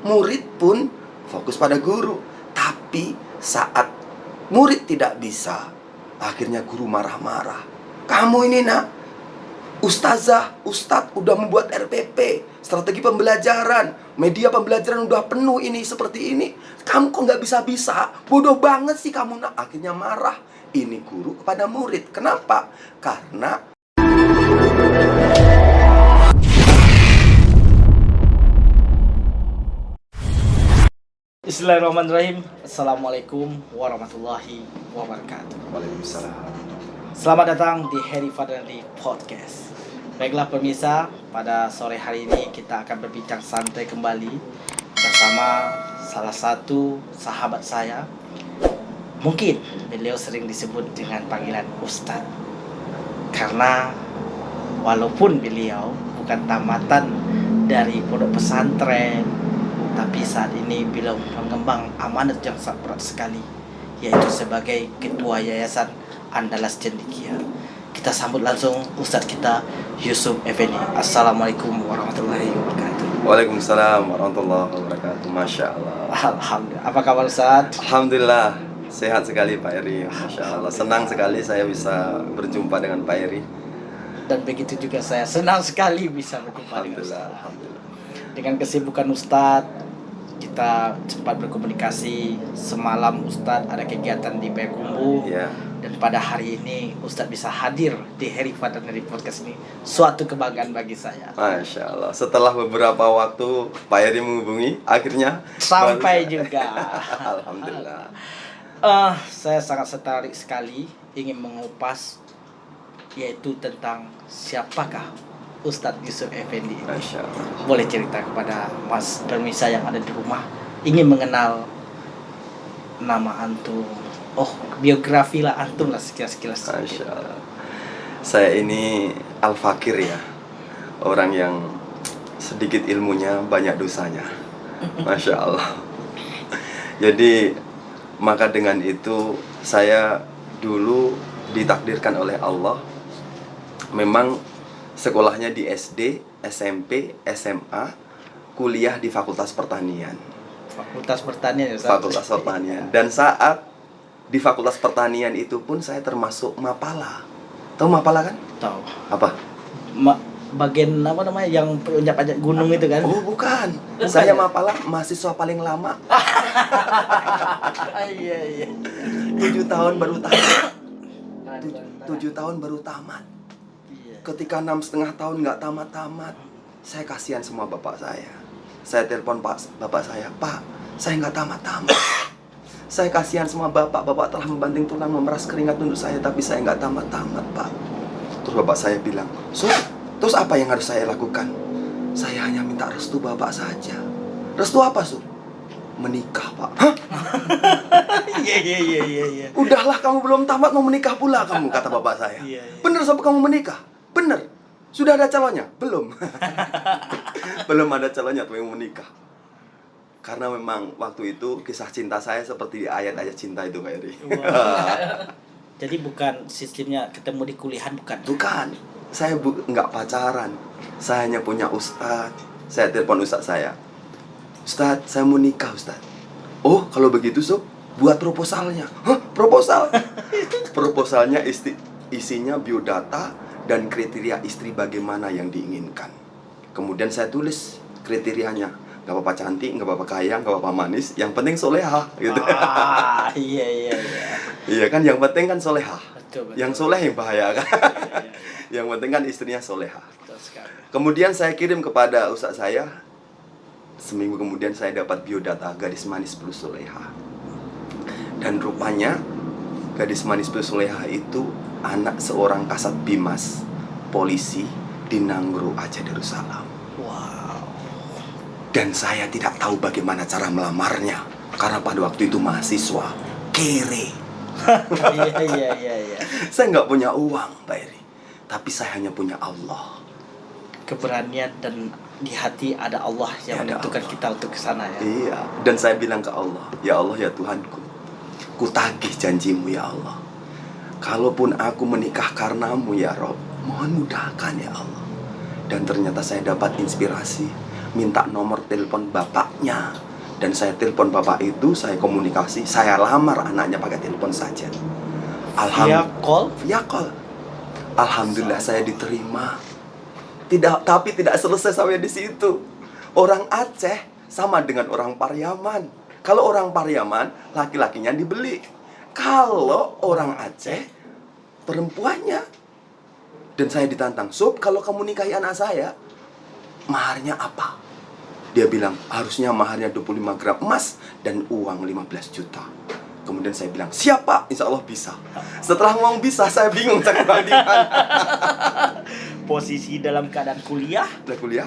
murid pun fokus pada guru. Tapi saat murid tidak bisa, akhirnya guru marah-marah. Kamu ini nak, ustazah, ustadz udah membuat RPP, strategi pembelajaran, media pembelajaran udah penuh ini seperti ini. Kamu kok nggak bisa-bisa? Bodoh banget sih kamu nak. Akhirnya marah. Ini guru kepada murid. Kenapa? Karena Bismillahirrahmanirrahim. Assalamualaikum warahmatullahi wabarakatuh. Waalaikumsalam. Selamat datang di Harry Fadli Podcast. Baiklah pemirsa, pada sore hari ini kita akan berbincang santai kembali bersama salah satu sahabat saya. Mungkin beliau sering disebut dengan panggilan Ustadz, karena walaupun beliau bukan tamatan dari pondok pesantren, tapi saat ini beliau mengembang amanat yang sangat berat sekali, yaitu sebagai Ketua Yayasan Andalas Cendekia. Kita sambut langsung Ustadz kita, Yusuf Effendi. Assalamualaikum warahmatullahi wabarakatuh. Waalaikumsalam warahmatullahi wabarakatuh. Masya Allah. Alhamdulillah. Apa kabar Ustadz? Alhamdulillah, sehat sekali Pak Eri. Masya Allah, senang sekali saya bisa berjumpa dengan Pak Eri. Dan begitu juga saya senang sekali bisa berjumpa dengan Ustadz. Alhamdulillah. Dengan kesibukan Ustadz, kita sempat berkomunikasi. Semalam Ustadz ada kegiatan di Payakumbuh, Ya. dan pada hari ini Ustadz bisa hadir di Harry Fadli Podcast ini. Suatu kebanggaan bagi saya. Masya Allah, setelah beberapa waktu Pak Eri menghubungi, akhirnya Sampai baru- juga. Alhamdulillah. Saya sangat tertarik sekali ingin mengupas, yaitu tentang siapakah Ustadz Yusuf Effendi ini. Masya Allah. Boleh cerita kepada Mas pemirsa yang ada di rumah, ingin mengenal nama antum, biografi lah antum lah sekilas. Masya Allah. Saya ini al-fakir ya, orang yang sedikit ilmunya banyak dosanya. Masya Allah. Jadi maka dengan itu saya dulu ditakdirkan oleh Allah, memang sekolahnya di SD, SMP, SMA, kuliah di Fakultas Pertanian. Fakultas Pertanian ya Ustadz? Fakultas Pertanian. Dan saat di Fakultas Pertanian itu pun saya termasuk Mapala. Tahu Mapala kan? Tahu. Apa? Bagian apa namanya yang panjat gunung itu kan? Oh bukan. Saya Mapala mahasiswa paling lama. Iya. 7 tahun baru tamat. 7 tahun baru tamat. Iya. Ketika 6,5 tahun nggak tamat-tamat, saya kasihan sama bapak saya. Saya telepon bapak saya, Pak, saya nggak tamat-tamat. Saya kasihan sama bapak telah membanting tulang memeras keringat untuk saya, tapi saya nggak tamat-tamat, Pak. Terus bapak saya bilang, terus apa yang harus saya lakukan? Saya hanya minta restu bapak saja. Restu apa, Sur? Menikah, Pak. Hah? Iya. Udahlah, kamu belum tamat mau menikah pula kamu, kata bapak saya. Iya. Bener sampai kamu menikah? Bener. Sudah ada calonnya? Belum. Belum ada calonnya tapi mau menikah. Karena memang waktu itu kisah cinta saya seperti di ayat-ayat cinta itu, Pak Eri. Jadi bukan sistemnya ketemu di kuliahan, bukan? Bukan. Saya nggak pacaran. Saya hanya punya ustadz. Saya telepon ustadz saya. Ustadz, saya mau nikah, Ustadz. Oh, kalau begitu, Sob, buat proposalnya. Hah? Proposal? Proposalnya isinya biodata dan kriteria istri bagaimana yang diinginkan. Kemudian saya tulis kriterianya. Gak apa-apa cantik, gak apa-apa kaya, gak apa-apa manis. Yang penting solehah, gitu. Iya. Iya kan, yang penting kan solehah. Betul. Yang soleh yang bahaya kan. Iya. Yang penting kan istrinya solehah. Betul sekali. Kemudian saya kirim kepada ustadz saya. Seminggu kemudian saya dapat biodata gadis manis plus soleha. Dan rupanya gadis manis plus soleha itu anak seorang kasat bimas polisi di Nanggro Aceh Darussalam. Wow. Dan saya tidak tahu bagaimana cara melamarnya, karena pada waktu itu mahasiswa kere. Iya. Saya nggak punya uang, Pak Eri, tapi saya hanya punya Allah. Keberanian dan di hati ada Allah yang Ada menentukan Allah. kita untuk ke sana ya. Iya, dan saya bilang ke Allah, ya Allah ya Tuhanku, ku tagih janjimu ya Allah. Kalaupun aku menikah karenamu ya Rob, mohon mudahkan ya Allah. Dan ternyata saya dapat inspirasi. minta nomor telepon bapaknya. Dan saya telepon bapak itu, saya komunikasi, saya lamar anaknya pakai telepon saja. Via call. Alhamdulillah saya diterima. Tapi tidak selesai sampai di situ. Orang Aceh sama dengan orang Pariaman. Kalau orang Pariaman, laki-lakinya dibeli. Kalau orang Aceh, perempuannya. Dan saya ditantang, Sob, kalau kamu nikahi anak saya, maharnya apa? Dia bilang, harusnya maharnya 25 gram emas dan uang 15 juta. Kemudian saya bilang, siapa? Insya Allah bisa. Setelah ngomong bisa, saya bingung cari uang di mana. Posisi dalam keadaan kuliah,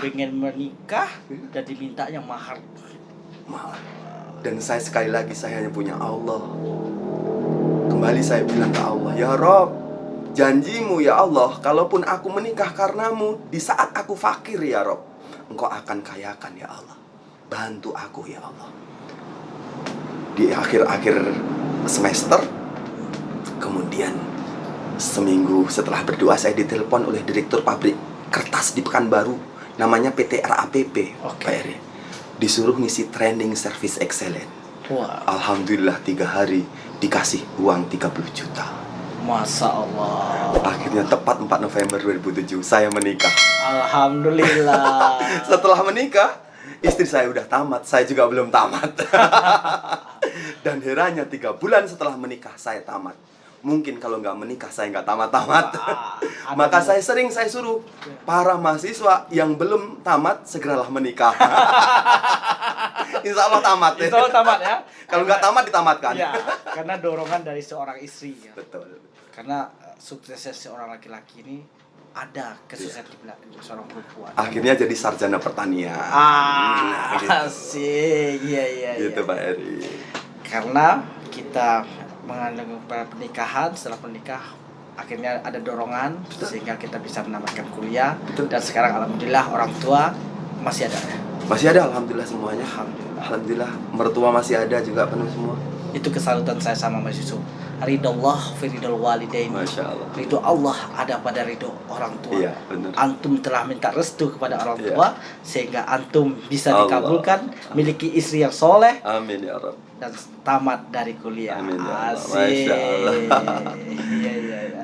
pengen menikah, dan dimintanya mahar. Dan saya sekali lagi, saya hanya punya Allah. Kembali saya bilang ke Allah, ya Rob, janjimu ya Allah, kalaupun aku menikah karenamu, di saat aku fakir ya Rob, Engkau akan kayakan ya Allah. Bantu aku ya Allah. Di akhir-akhir semester, kemudian seminggu setelah berdoa, saya ditelepon oleh direktur pabrik kertas di Pekanbaru, namanya PT RAPP, Pak Eri. Disuruh ngisi training service excellent. Alhamdulillah 3 hari dikasih uang 30 juta. Masya Allah. Akhirnya tepat 4 November 2007 saya menikah. Alhamdulillah. Setelah menikah, istri saya udah tamat, saya juga belum tamat. Dan herannya 3 bulan setelah menikah saya tamat. Mungkin kalau nggak menikah saya nggak tamat-tamat. Maka saya suruh para mahasiswa yang belum tamat segeralah menikah. Insya Allah tamat ya. Insya Allah tamat ya. Kalau nggak tamat ditamatkan. Ya, karena dorongan dari seorang istri ya. Betul. Karena suksesnya seorang laki-laki ini ada kesuksesan di belakang seorang perempuan. Akhirnya jadi sarjana pertanian. Gitu. Asik. Iya. Gitu Pak Eri. Karena kita mengandung pernikahan, setelah menikah akhirnya ada dorongan. Betul. Sehingga kita bisa menamatkan kuliah. Betul. Dan sekarang alhamdulillah orang tua masih ada. Masih ada, alhamdulillah semuanya. Alhamdulillah. Mertua masih ada juga penuh semua. Itu kesalutan saya sama Mas Yusuf. Ridallah fi ridal walidain. Masya Allah. Ridho Allah ada pada ridho orang tua. Iya, benar. Antum telah minta restu kepada orang tua, sehingga antum bisa dikabulkan, miliki istri yang soleh. Amin ya Rabb. Dan tamat dari kuliah. Amin ya Allah. Asik. Masya Allah. Iya.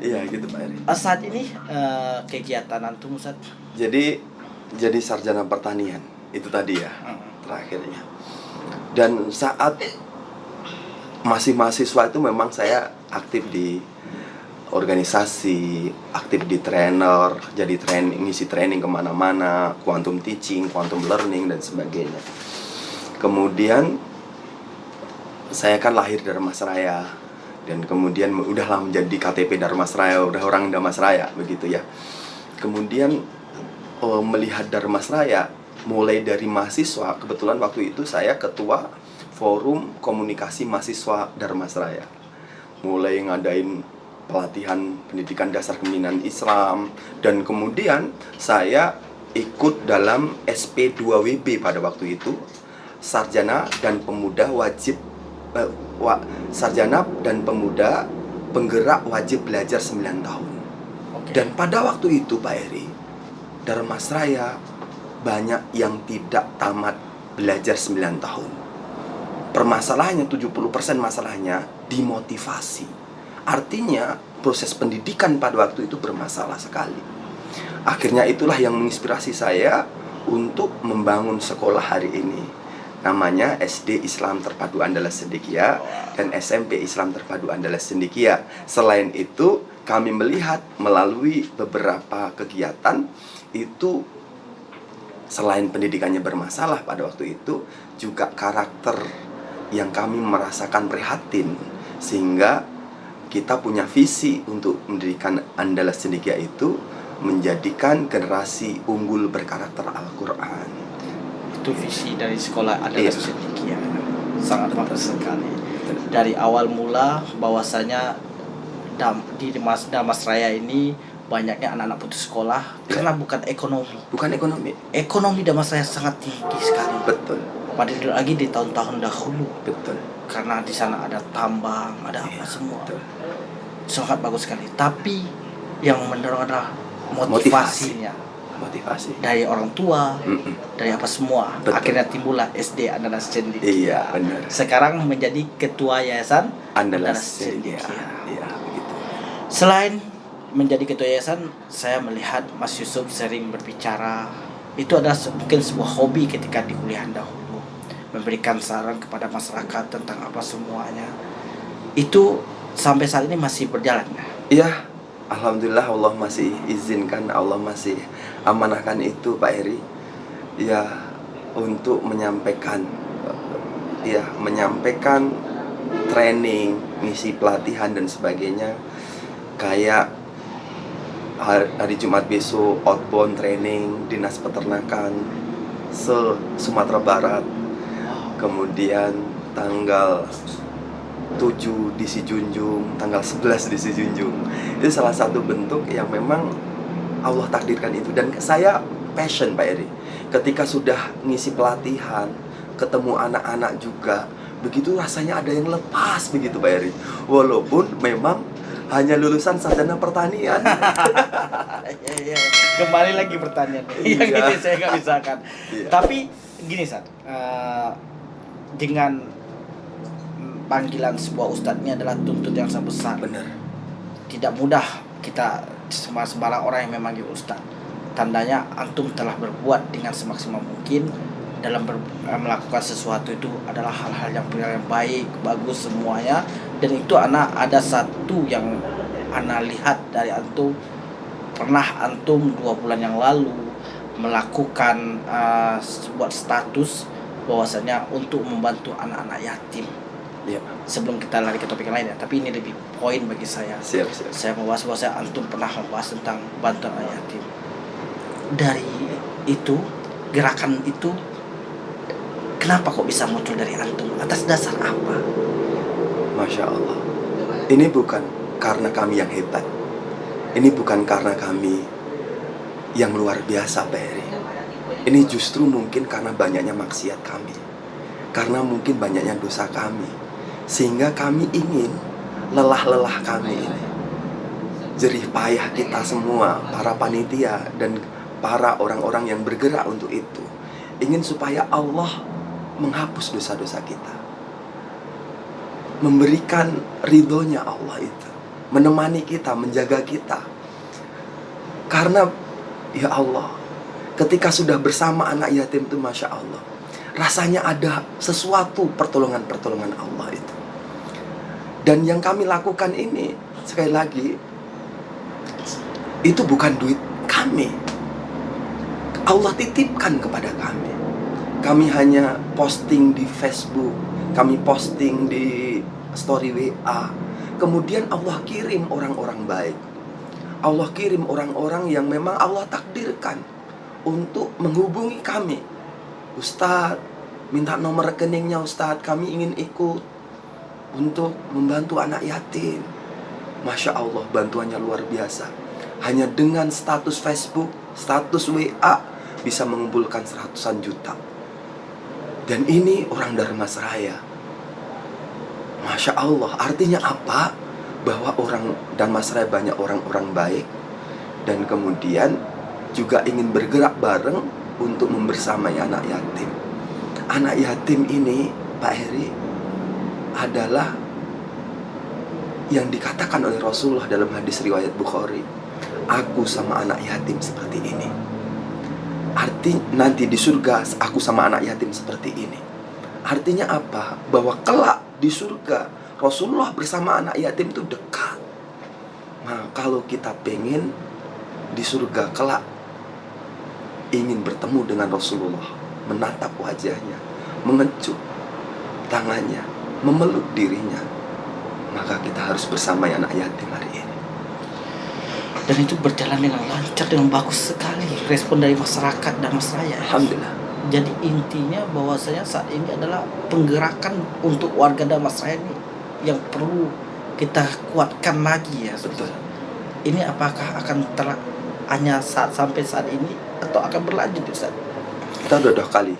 Iya gitu Pak Eri. Saat ini kegiatan antum Ustaz? Jadi sarjana pertanian itu tadi ya, terakhirnya. Dan saat masih mahasiswa itu memang saya aktif di organisasi, aktif di trainer, jadi ngisi training kemana-mana, quantum teaching, quantum learning dan sebagainya. Kemudian saya kan lahir dari Masraya, dan kemudian udahlah menjadi KTP Darmasraya, udah orang Darmasraya begitu ya. Kemudian melihat Darmasraya, mulai dari mahasiswa, kebetulan waktu itu saya ketua Forum Komunikasi Mahasiswa Darmasraya. Mulai ngadain pelatihan pendidikan dasar kepemimpinan Islam, dan kemudian saya ikut dalam SP2WB pada waktu itu, sarjana dan pemuda wajib sarjana dan pemuda penggerak wajib belajar 9 tahun. Dan pada waktu itu Pak Eri, Darmasraya banyak yang tidak tamat belajar 9 tahun. Permasalahannya 70% masalahnya dimotivasi. Artinya proses pendidikan pada waktu itu bermasalah sekali. Akhirnya itulah yang menginspirasi saya untuk membangun sekolah hari ini. Namanya SD Islam Terpadu Andalas Cendekia dan SMP Islam Terpadu Andalas Cendekia. Selain itu, kami melihat melalui beberapa kegiatan itu, selain pendidikannya bermasalah pada waktu itu, juga karakter yang kami merasakan prihatin, sehingga kita punya visi untuk mendirikan Andalas Cendekia itu menjadikan generasi unggul berkarakter Al-Quran. Itu visi dari sekolah Andalas Cendekia. Sangat bagus sekali. Dari awal mula bahwasanya di Darmasraya ini banyaknya anak-anak putus sekolah karena bukan ekonomi. Ekonomi Darmasraya sangat tinggi sekali. Betul. Padahal lagi di tahun-tahun dahulu. Betul. Karena di sana ada tambang, ada apa semua. Betul. Sangat bagus sekali. Tapi yang mendorong adalah motivasinya. motivasi. Dari orang tua, Mm-mm. dari apa semua. Betul. Akhirnya timbullah SD Andalas Cendekia. Iya, benar. Sekarang menjadi ketua Yayasan Andalas Cendekia. Cendekia. Iya, begitu. Selain menjadi ketua yayasan, saya melihat Mas Yusuf sering berbicara. Itu adalah mungkin sebuah hobi ketika di kuliah dahulu, memberikan saran kepada masyarakat tentang apa semuanya. Itu sampai saat ini masih berjalan. Iya, alhamdulillah Allah masih izinkan, Allah masih amanahkan itu Pak Eri. Ya, untuk menyampaikan training, misi pelatihan dan sebagainya. Kayak hari Jumat besok outbound training Dinas Peternakan Sumatera Barat. Kemudian tanggal 7 di Sijunjung, tanggal 11 di Sijunjung. Itu salah satu bentuk yang memang Allah takdirkan itu. Dan saya passion Pak Eri. Ketika sudah ngisi pelatihan, ketemu anak-anak juga, begitu rasanya ada yang lepas begitu Pak Eri. Walaupun memang hanya lulusan sarjana pertanian. Ya. Kembali lagi pertanyaan yang Iya. ini saya nggak misalkan. Iya. Tapi gini Sat, dengan panggilan sebuah ustadz ini adalah tuntut yang sangat besar. Benar. Tidak mudah kita sembarang orang yang memanggil ustadz. Tandanya antum telah berbuat dengan semaksimal mungkin dalam melakukan sesuatu. Itu adalah hal-hal yang baik, bagus semuanya. Dan itu ada satu yang ana lihat dari antum. Pernah antum 2 bulan yang lalu melakukan sebuah status bahwasanya untuk membantu anak-anak yatim. Iya. Sebelum kita lari ke topik yang lain ya, tapi ini lebih poin bagi saya. Siap. Saya membahas bahwa antum pernah membahas tentang bantuan anak yatim. Dari itu, gerakan itu, kenapa kok bisa muncul dari antum? Atas dasar apa? Masya Allah. Ini bukan karena kami yang hebat. Ini bukan karena kami yang luar biasa Pak Eri. Ini justru mungkin karena banyaknya maksiat kami. Karena mungkin banyaknya dosa kami. Sehingga kami ingin lelah-lelah kami ini, jerih payah kita semua, para panitia dan para orang-orang yang bergerak untuk itu, ingin supaya Allah menghapus dosa-dosa kita, memberikan ridhonya Allah itu, menemani kita, menjaga kita. Karena ya Allah, ketika sudah bersama anak yatim itu Masya Allah, rasanya ada sesuatu pertolongan-pertolongan Allah itu. Dan yang kami lakukan ini, sekali lagi, itu bukan duit kami, Allah titipkan kepada kami. Kami hanya posting di Facebook, kami posting di story WA. Kemudian Allah kirim orang-orang baik, Allah kirim orang-orang yang memang Allah takdirkan untuk menghubungi kami. Ustadz, minta nomor rekeningnya Ustadz, kami ingin ikut untuk membantu anak yatim. Masya Allah, bantuannya luar biasa. Hanya dengan status Facebook, status WA, bisa mengumpulkan seratusan juta. Dan ini orang Dharmasraya. Masya Allah, artinya apa? Bahwa orang Dharmasraya banyak orang-orang baik, dan kemudian juga ingin bergerak bareng untuk membersamai anak yatim. Anak yatim ini, Pak Heri, adalah yang dikatakan oleh Rasulullah dalam hadis riwayat Bukhari, aku sama anak yatim seperti ini. Arti nanti di surga aku sama anak yatim seperti ini. Artinya apa? Bahwa kelak di surga Rasulullah bersama anak yatim itu dekat. Nah, kalau kita pengen di surga kelak ingin bertemu dengan Rasulullah, menatap wajahnya, mengecup tangannya, memeluk dirinya, maka kita harus bersama anak yatim hari ini. Dan itu berjalan dengan lancar, dengan bagus sekali respon dari masyarakat dan masyarakat. Alhamdulillah. Jadi intinya bahwasanya saat ini adalah penggerakan untuk warga Dharmasraya ini yang perlu kita kuatkan lagi ya. Betul. Ini apakah akan hanya sampai saat ini atau akan berlanjut Ustaz? Kita udah 2 kali,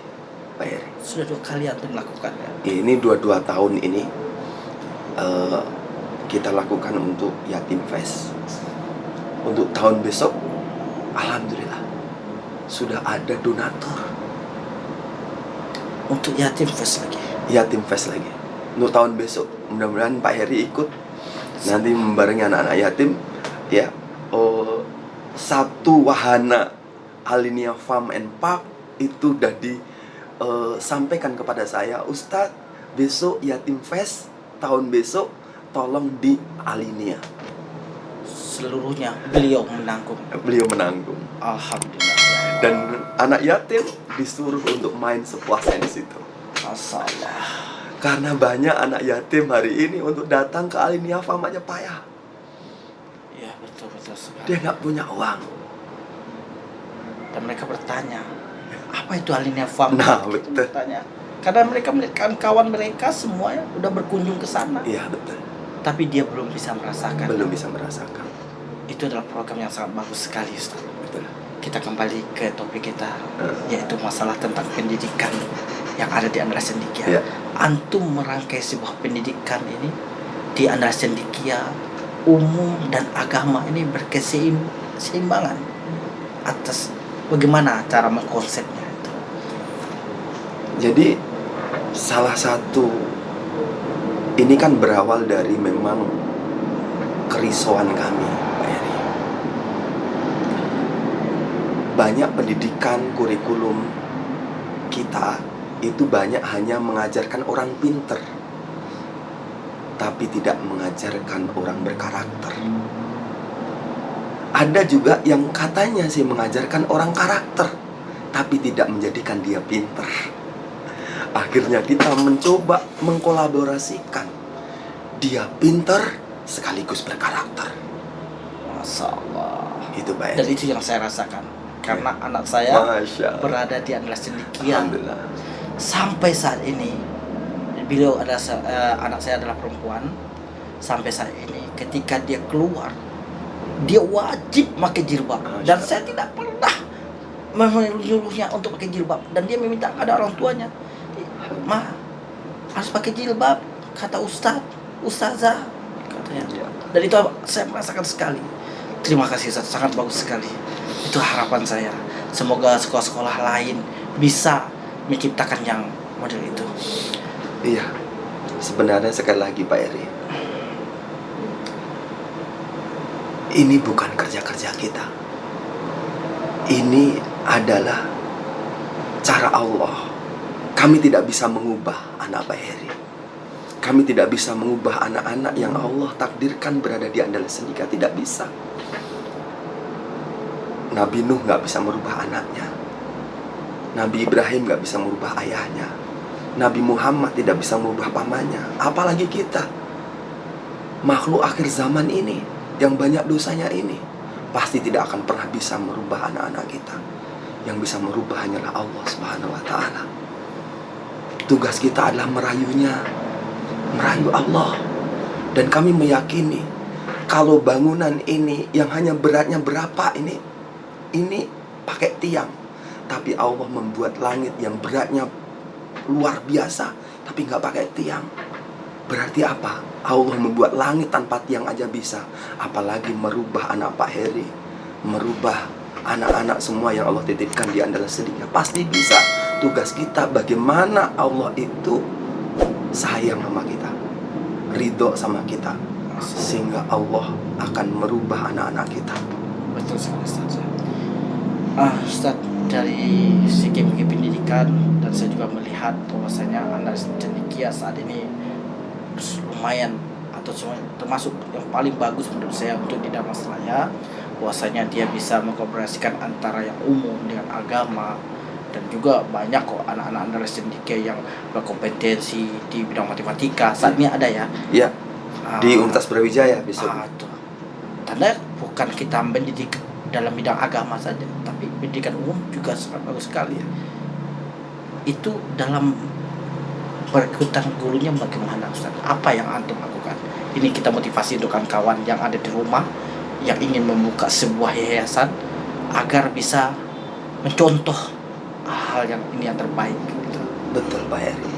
Pak Eri. Sudah 2 kali antum melakukan ya? Ini 2 tahun ini kita lakukan untuk Yatim Fest. Untuk tahun besok, alhamdulillah sudah ada donatur. Untuk yatim fest lagi. Yatim Fest lagi. Untuk tahun besok, mudah-mudahan Pak Heri ikut nanti membarengi anak-anak yatim ya. Satu wahana Alinia Farm and Park itu udah disampaikan kepada saya, Ustadz, besok Yatim Fest tahun besok tolong di Alinia. Seluruhnya beliau menanggung. Beliau menanggung. Alhamdulillah. Dan anak yatim disuruh untuk main sepuasnya di situ. Masalah. Karena banyak anak yatim hari ini untuk datang ke Alinia Farm aja payah. Ya betul sekali. Dia nggak punya uang. Dan mereka bertanya, apa itu Alinia Farm? Nah, Kita betul. bertanya. Karena mereka melihat kawan mereka semuanya udah berkunjung ke sana. Iya betul. Tapi dia belum bisa merasakan. Belum bisa merasakan. Itu adalah program yang sangat bagus sekali, Ustaz. Betul. Kita kembali ke topik kita, yaitu masalah tentang pendidikan yang ada di Andra Cendekia. Iya. Antum merangkai sebuah pendidikan ini di Andra Cendekia, umum dan agama ini berkeseimbangan atas bagaimana cara mengkonsepnya itu. Jadi salah satu ini kan berawal dari memang kerisauan kami, Pak Heri. Banyak pendidikan kurikulum kita itu banyak hanya mengajarkan orang pinter, tapi tidak mengajarkan orang berkarakter. Ada juga yang katanya sih mengajarkan orang karakter, tapi tidak menjadikan dia pinter. Akhirnya kita mencoba mengkolaborasikan dia pinter sekaligus berkarakter. Masya Allah. Itu Pak Dan Heri. itu yang saya rasakan. Karena anak saya Masya Allah. berada di Andra Cendekia. Alhamdulillah. Sampai saat ini, beliau anak saya adalah perempuan. Sampai saat ini, ketika dia keluar, dia wajib pakai jilbab. Dan saya tidak pernah menyuruhnya untuk pakai jilbab. Dan dia meminta ada orang tuanya, Ma, harus pakai jilbab, kata Ustazah, katanya. Dan itu saya merasakan sekali. Terima kasih Ustaz, sangat bagus sekali. Itu harapan saya. Semoga sekolah-sekolah lain bisa menciptakan yang model itu. Iya. Sebenarnya sekali lagi Pak Heri, ini bukan kerja-kerja kita. Ini adalah cara Allah. Kami tidak bisa mengubah anak Pak Heri. Kami tidak bisa mengubah anak-anak yang Allah takdirkan berada di Andra Cendekia. Tidak bisa. Nabi Nuh gak bisa merubah anaknya. Nabi Ibrahim gak bisa merubah ayahnya. Nabi Muhammad tidak bisa merubah pamannya. Apalagi kita, makhluk akhir zaman ini, yang banyak dosanya ini, pasti tidak akan pernah bisa merubah anak-anak kita. Yang bisa merubah hanyalah Allah Subhanahu wa Ta'ala. Tugas kita adalah merayunya, merayu Allah. Dan kami meyakini kalau bangunan ini yang hanya beratnya berapa ini pakai tiang, tapi Allah membuat langit yang beratnya luar biasa tapi nggak pakai tiang. Berarti apa? Allah membuat langit tanpa tiang aja bisa, apalagi merubah anak Pak Heri, merubah anak-anak semua yang Allah titipkan di Andra Cendekia. Pasti bisa. Tugas kita bagaimana Allah itu sayang sama kita, ridho sama kita, sehingga Allah akan merubah anak-anak kita. Betul sekali Ustaz. Ustaz, dari segi pendidikan, dan saya juga melihat bahwasanya Andra Cendekia saat ini lumayan atau termasuk yang paling bagus menurut saya untuk di Damastraya, bahwasanya dia bisa mengkolaborasikan antara yang umum dengan agama. Dan juga banyak kok anak-anak Andra Cendekia yang berkompetensi di bidang matematika. Saat ini ada ya? Iya. Di Universitas Brawijaya besok. Tuh. Tanda bukan kita mendidik dalam bidang agama saja, tapi pendidikan umum juga sangat bagus sekali. Itu dalam perekrutan gurunya bagaimana Ustaz? Apa yang antum lakukan? Ini kita motivasi untuk kawan-kawan yang ada di rumah yang ingin membuka sebuah yayasan agar bisa mencontoh hal yang ini yang terbaik gitu. Betul Pak Heri.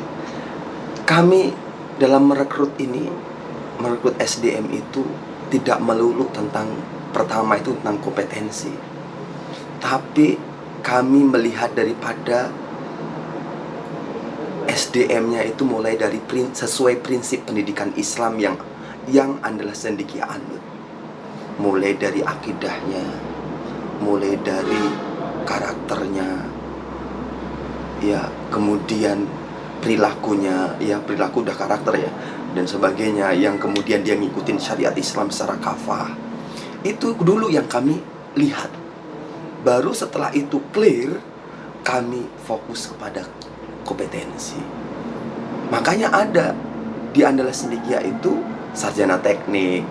Kami dalam merekrut SDM itu tidak melulu tentang, pertama itu tentang kompetensi, tapi kami melihat daripada SDM-nya itu mulai dari sesuai prinsip pendidikan Islam yang adalah Cendekia anut. Mulai dari akidahnya, mulai dari karakternya, ya, kemudian perilakunya, ya, perilaku udah karakter ya, dan sebagainya, yang kemudian dia ngikutin syariat Islam secara kafah. Itu dulu yang kami lihat. Baru setelah itu clear, kami fokus kepada kompetensi. Makanya ada di Andalas Cendekia itu sarjana teknik,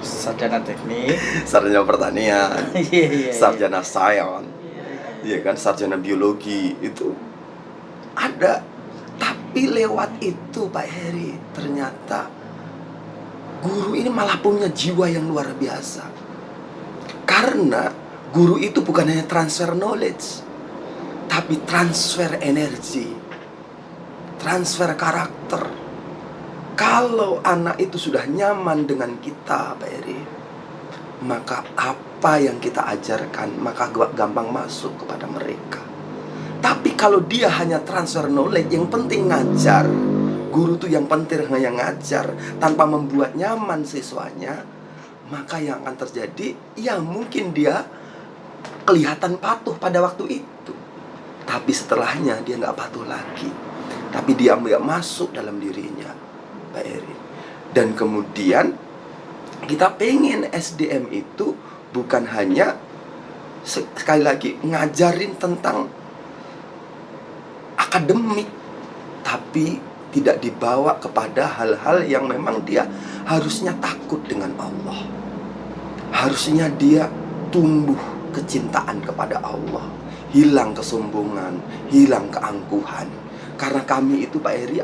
Sarjana teknik. sarjana pertanian, Iya. sarjana sains, iya kan, sarjana biologi, itu ada. Tapi lewat itu Pak Heri, ternyata guru ini malah punya jiwa yang luar biasa. Karena guru itu bukan hanya transfer knowledge, tapi transfer energi, transfer karakter. Kalau anak itu sudah nyaman dengan kita Pak Heri, maka apa yang kita ajarkan maka gampang masuk kepada mereka. Tapi kalau dia hanya transfer knowledge, yang penting ngajar, guru tuh yang penting hanya ngajar tanpa membuat nyaman siswanya, maka yang akan terjadi, ya mungkin dia kelihatan patuh pada waktu itu, tapi setelahnya dia nggak patuh lagi. Tapi dia nggak masuk dalam dirinya Pak Eri. Dan kemudian kita pengen SDM itu bukan hanya sekali lagi ngajarin tentang akademik, tapi tidak dibawa kepada hal-hal yang memang dia harusnya takut dengan Allah. Harusnya dia tumbuh kecintaan kepada Allah, hilang kesombongan, hilang keangkuhan. Karena kami itu Pak Eri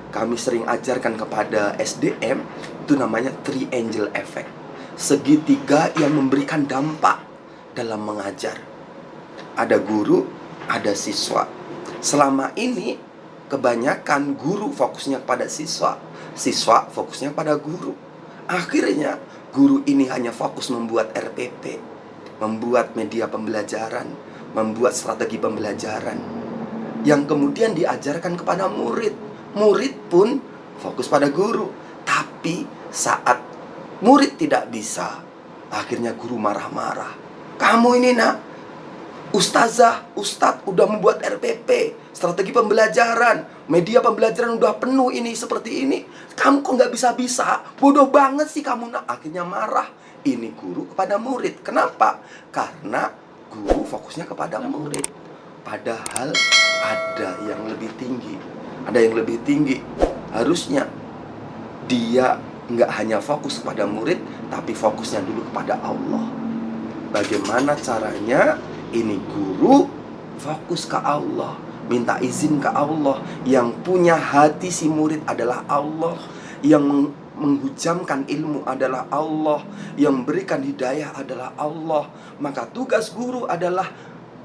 kami sering ajarkan kepada SDM, itu namanya triangle effect, segitiga yang memberikan dampak dalam mengajar. Ada guru, ada siswa. Selama ini kebanyakan guru fokusnya pada siswa, siswa fokusnya pada guru. Akhirnya guru ini hanya fokus membuat RPP, membuat media pembelajaran, membuat strategi pembelajaran, yang kemudian diajarkan kepada murid. Murid pun fokus pada guru. Tapi saat murid tidak bisa, akhirnya guru marah-marah. Kamu ini nak, ustazah, ustadz udah membuat RPP, strategi pembelajaran, media pembelajaran udah penuh ini seperti ini, kamu kok nggak bisa-bisa, bodoh banget sih kamu nak. Akhirnya marah ini guru kepada murid. Kenapa? Karena guru fokusnya kepada murid. Padahal ada yang lebih tinggi, ada yang lebih tinggi. Harusnya dia nggak hanya fokus kepada murid, tapi fokusnya dulu kepada Allah. Bagaimana caranya? Ini guru fokus ke Allah, minta izin ke Allah. Yang punya hati si murid adalah Allah, yang menghujamkan ilmu adalah Allah, yang berikan hidayah adalah Allah. Maka tugas guru adalah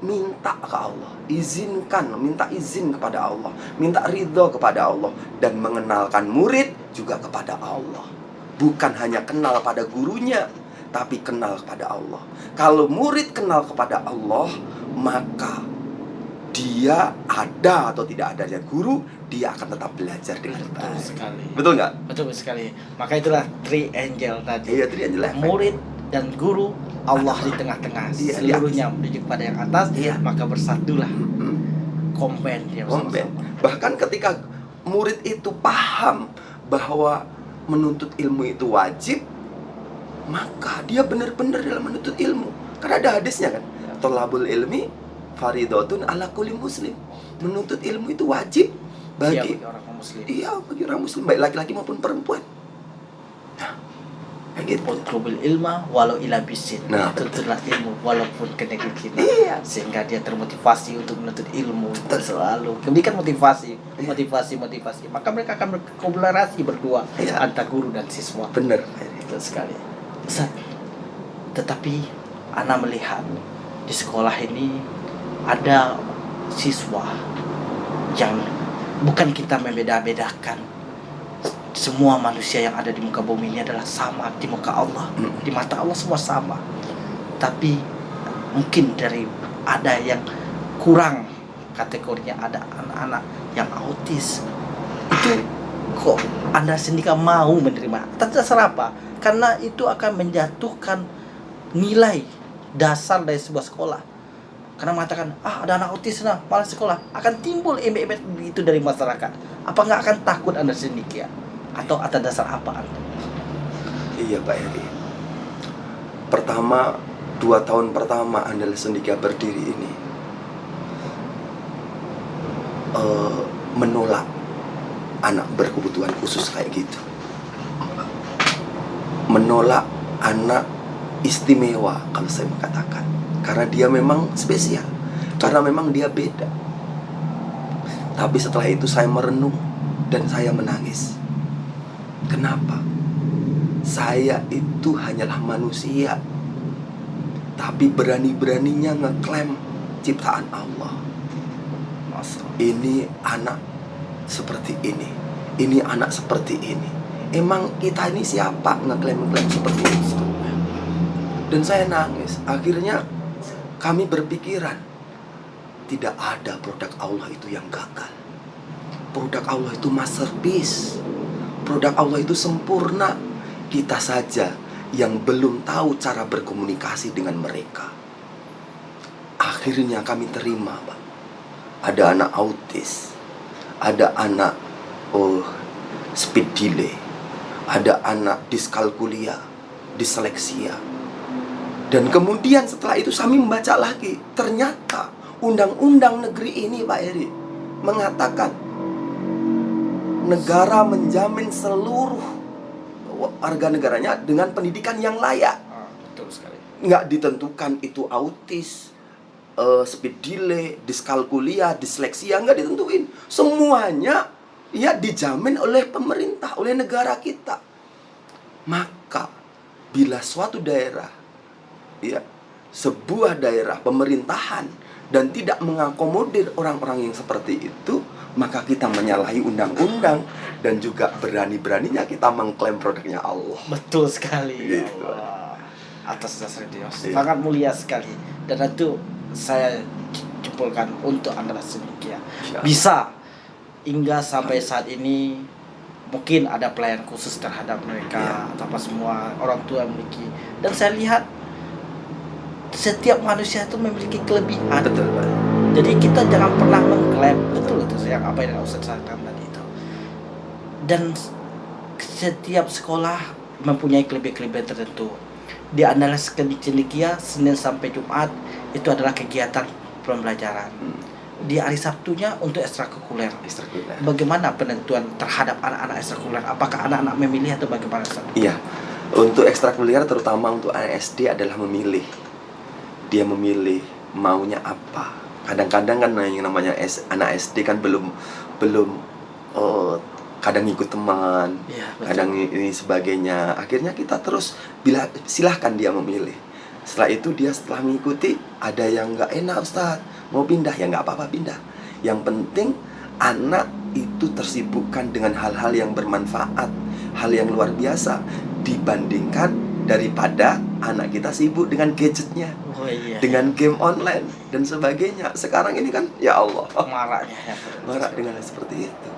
minta ke Allah, izinkan, minta izin kepada Allah, minta ridho kepada Allah, dan mengenalkan murid juga kepada Allah. Bukan hanya kenal pada gurunya, tapi kenal kepada Allah. Kalau murid kenal kepada Allah, maka dia ada atau tidak adanya guru, dia akan tetap belajar dengan Betul baik. sekali. Betul nggak? Betul sekali. Maka itulah triangle tadi. Iya, triangle effect. Murid dan guru, Allah di tengah-tengah. Iya, Seluruhnya menuju kepada yang atas. Iya. Maka bersatulah. Mm-mm. Combine dia Komben. bersama-sama. Bahkan ketika murid itu paham bahwa menuntut ilmu itu wajib, maka dia benar-benar dalam menuntut ilmu. Karena ada hadisnya kan, tolabul ilmi faridotun ala kulli muslim. Menuntut ilmu itu wajib bagi orang muslim. bagi orang muslim, baik laki-laki maupun perempuan. Nah, kayak gitu. Utlubul ilma walau ila bisin. Nah, Tuntutlah ilmu walaupun ke negeri kita. Iya. Sehingga dia termotivasi untuk menuntut ilmu. Betul. Selalu memberikan motivasi, Iya. motivasi. Maka mereka akan berkolaborasi berdua Iya. antara guru dan siswa. Bener. Betul sekali. Ustaz, tetapi Ana melihat di sekolah ini ada siswa yang bukan kita membeda-bedakan. Semua manusia yang ada di muka bumi ini adalah sama di muka Allah. Di mata Allah semua sama. Tapi mungkin dari ada yang kurang kategorinya, ada anak-anak yang autis. Itu kok Anda sendiri mau menerima? Atas dasar apa? Karena itu akan menjatuhkan nilai dasar dari sebuah sekolah. Karena mengatakan, ada anak autis nah, malas sekolah. Akan timbul embet-embet itu dari masyarakat. Apa nggak akan takut Anda sendiri ya? Atau atas dasar apa Anda? Iya Pak Eri. Pertama, 2 tahun pertama Anda Sendikia berdiri ini menolak anak berkebutuhan khusus kayak gitu, menolak anak istimewa kalau saya mengatakan, karena dia memang spesial, karena memang dia beda. Tapi setelah itu saya merenung dan saya menangis. Kenapa? Saya itu hanyalah manusia, tapi berani-beraninya ngeklaim ciptaan Allah. Ini anak seperti ini anak seperti ini. Emang kita ini siapa ngeklaim seperti itu? Dan saya nangis. Akhirnya kami berpikiran, tidak ada produk Allah itu yang gagal. Produk Allah itu masterpiece. Produk Allah itu sempurna. Kita saja yang belum tahu cara berkomunikasi dengan mereka. Akhirnya kami terima, Pak. Ada anak autis, ada anak speed delay, ada anak diskalkulia, disleksia. Dan kemudian setelah itu kami membaca lagi, ternyata undang-undang negeri ini Pak Eri mengatakan negara menjamin seluruh warga negaranya dengan pendidikan yang layak. Betul sekali. Nggak ditentukan itu autis, speed delay, diskalkulia, disleksia, nggak ditentuin. Semuanya ya dijamin oleh pemerintah, oleh negara kita. Maka bila suatu daerah, ya sebuah daerah pemerintahan dan tidak mengakomodir orang-orang yang seperti itu, maka kita menyalahi undang-undang dan juga berani-beraninya kita mengklaim produknya Allah. Betul sekali. Gitu. Allah. Atas dasar itu Iya. sangat mulia sekali. Dan itu saya jempolkan untuk Anda sendiri ya. Bisa hingga sampai saat ini mungkin ada pelayan khusus terhadap mereka atau apa semua orang tua memiliki. Dan saya lihat setiap manusia itu memiliki kelebihan. Betul, Pak. Jadi kita jangan pernah mengklaim. Betul itu yang apa yang Ustaz sampaikan tadi itu. Dan setiap sekolah mempunyai kelebihan-kelebihan tertentu. Di antara cendekia Senin sampai Jumat itu adalah kegiatan pembelajaran. Di hari Sabtunya untuk ekstrakurikuler. Bagaimana penentuan terhadap anak-anak ekstrakurikuler? Apakah anak-anak memilih atau bagaimana? Iya, untuk ekstrakurikuler terutama untuk anak SD adalah memilih. Dia memilih maunya apa. Kadang-kadang kan yang namanya anak SD kan belum kadang ikut teman, kadang ini sebagainya. Akhirnya kita terus silahkan dia memilih. Setelah itu dia setelah mengikuti, ada yang nggak enak Ustaz, mau pindah, ya nggak apa-apa pindah. Yang penting anak itu tersibukkan dengan hal-hal yang bermanfaat, hal yang luar biasa, dibandingkan daripada anak kita sibuk dengan gadgetnya, dengan game online dan sebagainya. Sekarang ini kan ya Allah, maraknya ya, marak dengan seperti itu.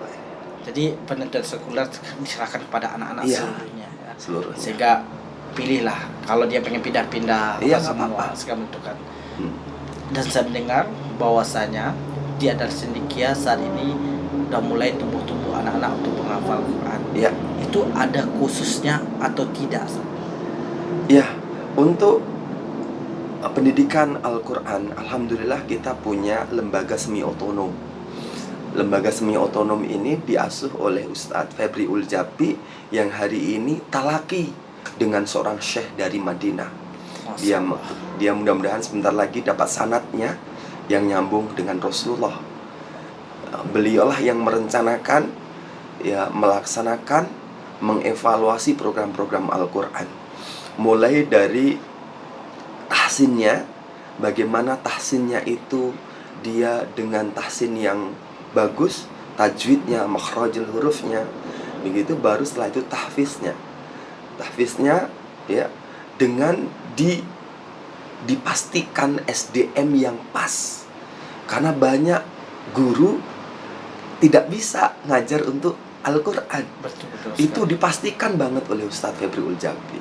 Jadi penentuan sekuler diserahkan kepada anak-anak seluruhnya ya. Seluruhnya. Sehingga pilihlah kalau dia pengen pindah-pindah apa-apa. segala bentukan. Dan saya mendengar bahwasanya di Adalah Sendikia saat ini udah mulai tumbuh-tumbuh anak-anak untuk menghafal Quran. Iya. Itu ada khususnya atau tidak? Ya, untuk pendidikan Al-Quran, alhamdulillah kita punya lembaga semi otonom. Lembaga semi otonom ini diasuh oleh Ustadz Febri Uljabi yang hari ini talaki dengan seorang syekh dari Madinah. Dia mudah-mudahan sebentar lagi dapat sanadnya yang nyambung dengan Rasulullah. Beliaulah yang merencanakan, ya melaksanakan, mengevaluasi program-program Al-Quran. Mulai dari tahsinnya, bagaimana tahsinnya itu dia dengan tahsin yang bagus, tajwidnya, makhrajul hurufnya, begitu baru setelah itu tahfiznya. Tahfiznya ya dengan dipastikan SDM yang pas. Karena banyak guru tidak bisa ngajar untuk Al-Quran. Betul. Itu dipastikan banget oleh Ustadz Febri Uljabri.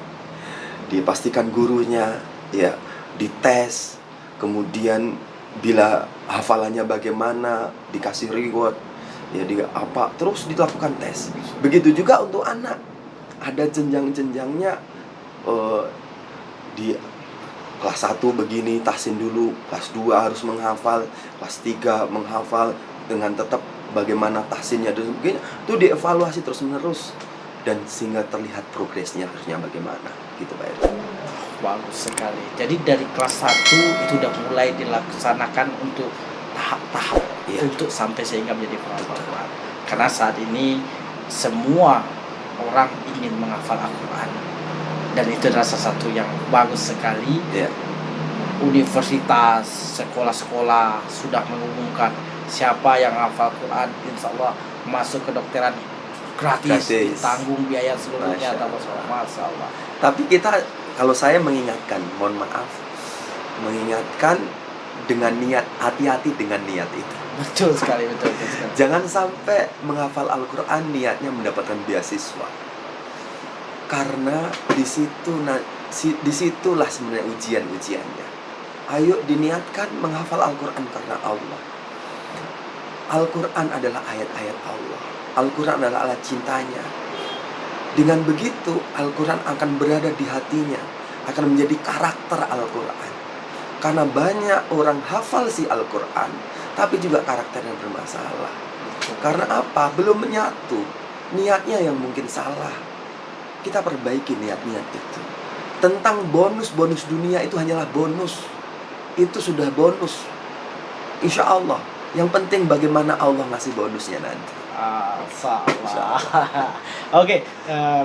Dipastikan gurunya ya dites, kemudian bila hafalannya bagaimana dikasih reward, ya terus dilakukan tes. Begitu juga untuk anak, ada jenjang-jenjangnya. Di kelas 1 begini tahsin dulu, kelas 2 harus menghafal, kelas 3 menghafal dengan tetap bagaimana tahsinnya dan sebagainya. Itu dievaluasi terus menerus dan sehingga terlihat progresnya harusnya bagaimana gitu Pak Eri. Bagus sekali. Jadi dari kelas 1 itu udah mulai dilaksanakan untuk tahap-tahap untuk sampai sehingga menjadi penghafal Al-Quran. Karena saat ini semua orang ingin menghafal Al-Quran. Dan itu adalah salah satu yang bagus sekali. Universitas, sekolah-sekolah sudah mengumumkan siapa yang hafal Quran, insya Allah masuk kedokteran gratis. Ditanggung biaya seluruhnya. Masya Allah. Tapi kalau saya mengingatkan, mohon maaf, mengingatkan dengan niat, hati-hati dengan niat itu. Betul sekali. Jangan sampai menghafal Al-Quran niatnya mendapatkan beasiswa. Karena disitulah sebenarnya ujian-ujiannya. Ayo diniatkan menghafal Al-Quran karena Allah. Al-Quran adalah ayat-ayat Allah. Al-Quran adalah alat cintanya. Dengan begitu Al-Quran akan berada di hatinya, akan menjadi karakter Al-Quran. Karena banyak orang hafal si Al-Quran, tapi juga karakternya bermasalah. Karena apa? Belum menyatu. Niatnya yang mungkin salah. Kita perbaiki niat-niat itu. Tentang bonus-bonus dunia itu hanyalah bonus. Itu sudah bonus. Insya Allah. Yang penting bagaimana Allah ngasih bonusnya nanti. Oke,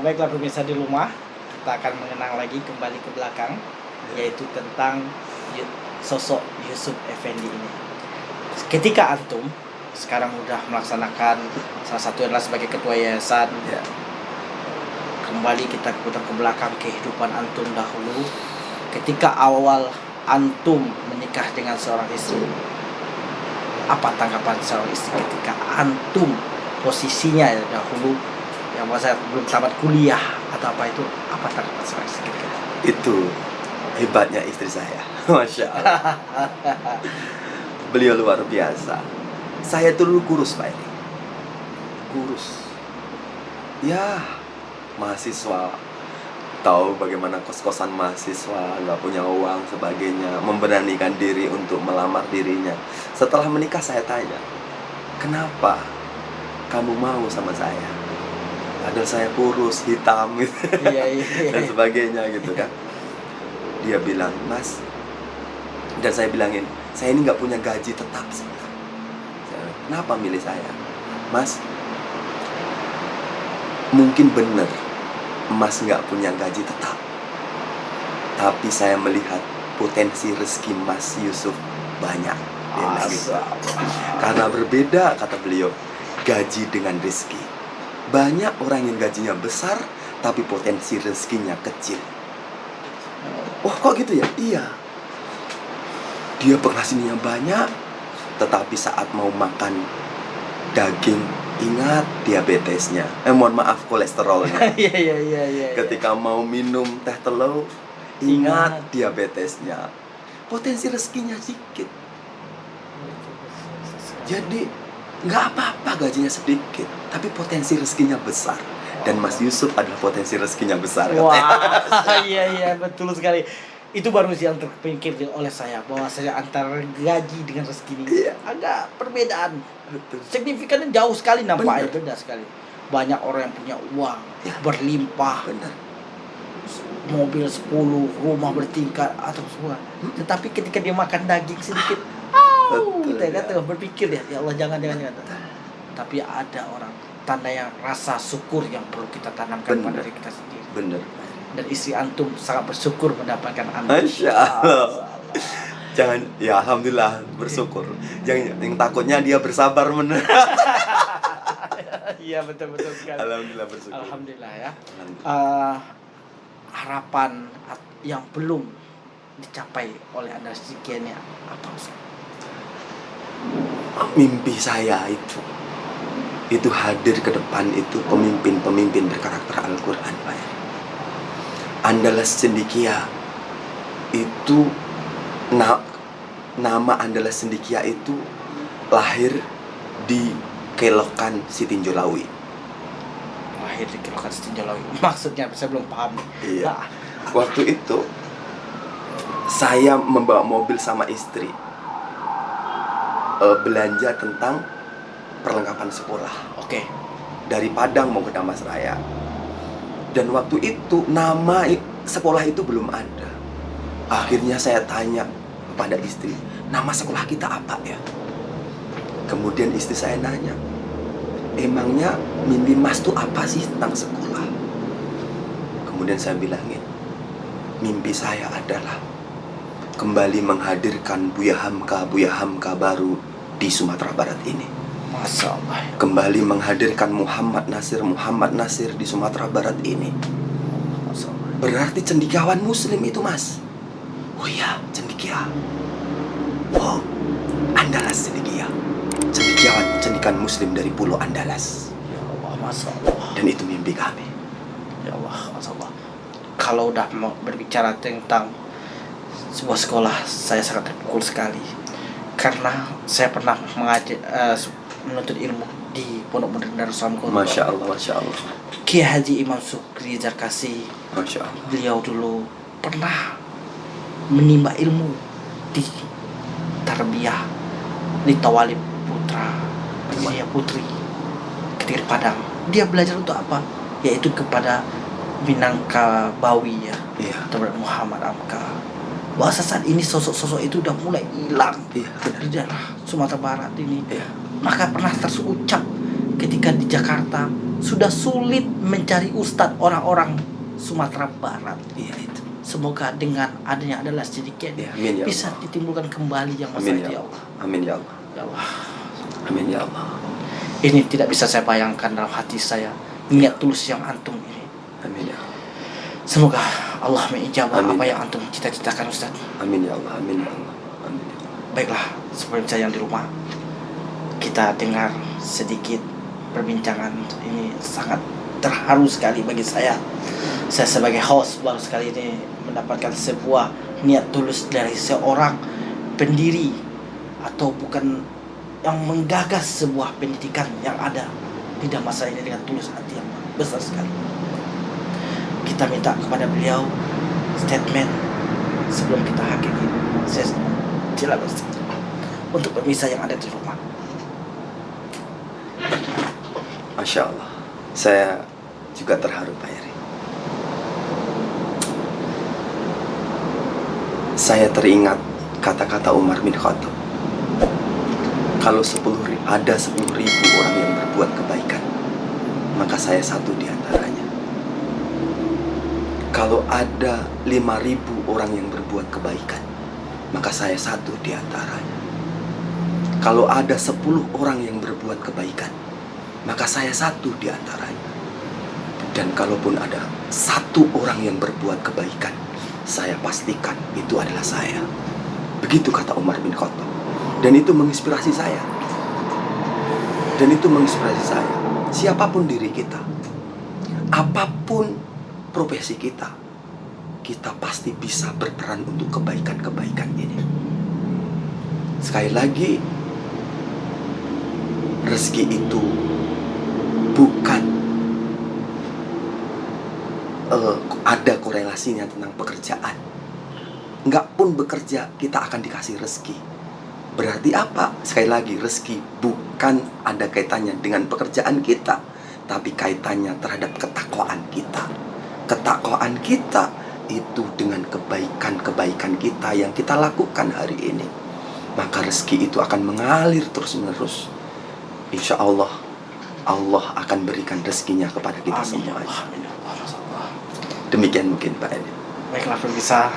baiklah pemirsa di rumah, kita akan mengenang lagi kembali ke belakang, yaitu tentang sosok Yusuf Effendi ini. Ketika antum sekarang sudah melaksanakan salah satu adalah sebagai ketua yayasan, kembali kita putar ke belakang kehidupan antum dahulu. Ketika awal antum menikah dengan seorang istri, apa tanggapan seorang istri ketika antum posisinya dahulu yang masa belum tamat kuliah atau apa itu, apa tanggapan seorang istri ketika itu? Hebatnya istri saya. Masya Allah. Beliau luar biasa. Saya dulu kurus Pak Eri. Kurus. Ya, mahasiswa, tahu bagaimana kos-kosan mahasiswa, nggak punya uang sebagainya, memberanikan diri untuk melamar dirinya. Setelah menikah saya tanya, kenapa kamu mau sama saya? Padahal saya kurus, hitam gitu. Dan sebagainya gitu kan. Dia bilang, Mas, dan saya bilangin, saya ini nggak punya gaji tetap sebenarnya. Kenapa milih saya? Mas, mungkin benar Mas nggak punya gaji tetap, tapi saya melihat potensi rezeki Mas Yusuf banyak. Karena berbeda, kata beliau, gaji dengan rezeki. Banyak orang yang gajinya besar tapi potensi rezekinya kecil. Oh kok gitu ya? Iya. Dia penghasilannya banyak, tetapi saat mau makan daging, ingat diabetesnya. Mohon maaf, kolesterolnya. Iya. Ketika mau minum teh telur, ingat diabetesnya. Potensi rezekinya sedikit. Jadi nggak apa-apa gajinya sedikit, tapi potensi rezekinya besar. Dan Mas Yusuf adalah potensi rezekinya besar. Wah, iya betul sekali. Itu baru sih yang terpikir oleh saya, bahwa saya antara gaji dengan rezeki ini agak perbedaan. Betul. Signifikannya jauh sekali nampaknya, beda sekali. Banyak orang yang punya uang berlimpah, mobil 10, rumah bertingkat atau semua. Tetapi ketika dia makan daging sedikit, kita kata berpikir ya Allah jangan. Tapi ada orang, tanda yang rasa syukur yang perlu kita tanamkan pada diri kita sendiri. Benar. Dan istri antum sangat bersyukur mendapatkan antum. Masya Allah. Jangan, ya alhamdulillah bersyukur. Yang takutnya dia bersabar benar. Iya betul sekali. Alhamdulillah bersyukur. Alhamdulillah ya. Harapan yang belum dicapai oleh Anda sekiannya apa Ustaz? Mimpi saya itu hadir ke depan itu pemimpin-pemimpin berkarakter Al-Quran, Pak Eri. Andalas Cendekia itu nama Andalas Cendekia itu lahir di Kelokan Sitinjolawi. Lahir di Kelokan Sitinjolawi. Maksudnya saya belum paham. Iya. Nah, Waktu itu saya membawa mobil sama istri belanja tentang perlengkapan sekolah oke. dari Padang mau ke Damasraya. Dan waktu itu nama sekolah itu belum ada. Akhirnya saya tanya kepada istri, nama sekolah kita apa ya? Kemudian istri saya nanya, emangnya mimpi Mas tuh apa sih tentang sekolah? Kemudian saya bilangin, mimpi saya adalah kembali menghadirkan Buya Hamka baru di Sumatera Barat ini. Masya Allah. Kembali menghadirkan Muhammad Nasir di Sumatera Barat ini. Masya Allah. Berarti cendekiawan muslim itu, Mas. Oh iya, cendekia. Oh, Andalas cendekia. Cendekiawan muslim dari Pulau Andalas. Ya Allah, Masya Allah. Dan itu mimpi kami. Ya Allah, Masya Allah. Kalau udah mau berbicara tentang sebuah sekolah, saya sangat terpukul sekali. Karena saya pernah menuntut ilmu di Pondok Modern Darussalam Kota. Masya Allah, Masya Allah. Kiai Haji Imam Sukri Zarkasi, Masya Allah. beliau dulu pernah menimba ilmu di tarbiyah di Tawalib Putra Jaya Putri Kediri Padang. Dia belajar untuk apa? Yaitu kepada Minangkabawi ya, Iya. Tuan Muhammad Amka. Bahasa saat ini sosok-sosok itu udah mulai hilang Iya, di daerah Sumatera Barat ini. Iya. Maka pernah terucap ketika di Jakarta sudah sulit mencari ustadz orang-orang Sumatera Barat. Iya itu. Semoga dengan adanya adalah sedikit Ya, amin ya bisa Allah. ditimbulkan kembali yang Amin masalah ya ya Allah. Allah. Amin ya Allah. Ya Allah. Amin ya Allah. Ini tidak bisa saya bayangkan dalam hati saya niat tulus yang antum ini. Amin ya Allah. Semoga Allah mengijabah Amin. apa yang antum cita-citakan Ustaz. Amin ya Allah. Amin ya Allah. Amin ya Allah. Baiklah, seperti saya yang di rumah, kita dengar sedikit perbincangan ini sangat terharu sekali bagi saya. Saya sebagai host baru sekali ini mendapatkan sebuah niat tulus dari seorang pendiri atau bukan yang menggagas sebuah pendidikan yang ada di Damasraya ini dengan tulus hati yang besar sekali. Kita minta kepada beliau statement sebelum kita akhiri. Saya silakan Ustaz, untuk pemirsa yang ada di rumah. Masya Allah. Saya juga terharu, Pak Eri. Saya teringat kata-kata Umar bin Khattab. Kalau ada 10.000 orang yang berbuat kebaikan, maka saya satu di antaranya. Kalau ada 5.000 orang yang berbuat kebaikan, maka saya satu di antaranya. Kalau ada 10 orang yang berbuat kebaikan, maka saya satu di antaranya. Dan kalaupun ada 1 orang yang berbuat kebaikan, saya pastikan itu adalah saya. Begitu kata Umar bin Khattab. Dan itu menginspirasi saya. Siapapun diri kita, apapun profesi kita, kita pasti bisa berperan untuk kebaikan-kebaikan ini. Sekali lagi, rezeki itu bukan ada korelasinya tentang pekerjaan. Enggak pun bekerja, kita akan dikasih rezeki. Berarti apa? Sekali lagi, rezeki bukan ada kaitannya dengan pekerjaan kita, tapi kaitannya terhadap ketakwaan kita. Ketakwaan kita itu dengan kebaikan-kebaikan kita yang kita lakukan hari ini, maka rezeki itu akan mengalir terus-menerus. Insya Allah, Allah akan berikan rezekinya kepada kita semua. Demikian mungkin Pak Edi. Baiklah pemirsa,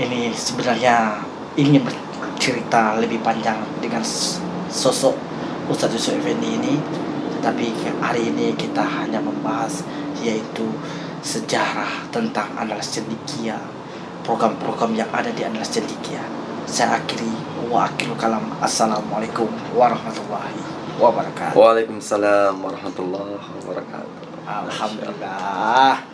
ini sebenarnya ingin bercerita lebih panjang dengan sosok Ustadz Yusuf Effendi ini, tetapi hari ini kita hanya membahas yaitu sejarah tentang Andalas Cendekia, program-program yang ada di Andalas Cendekia. Saya akhiri wa akhiru kalam. Assalamualaikum warahmatullahi wabarakatuh. Waalaikumsalam warahmatullahi wabarakatuh. Alhamdulillah.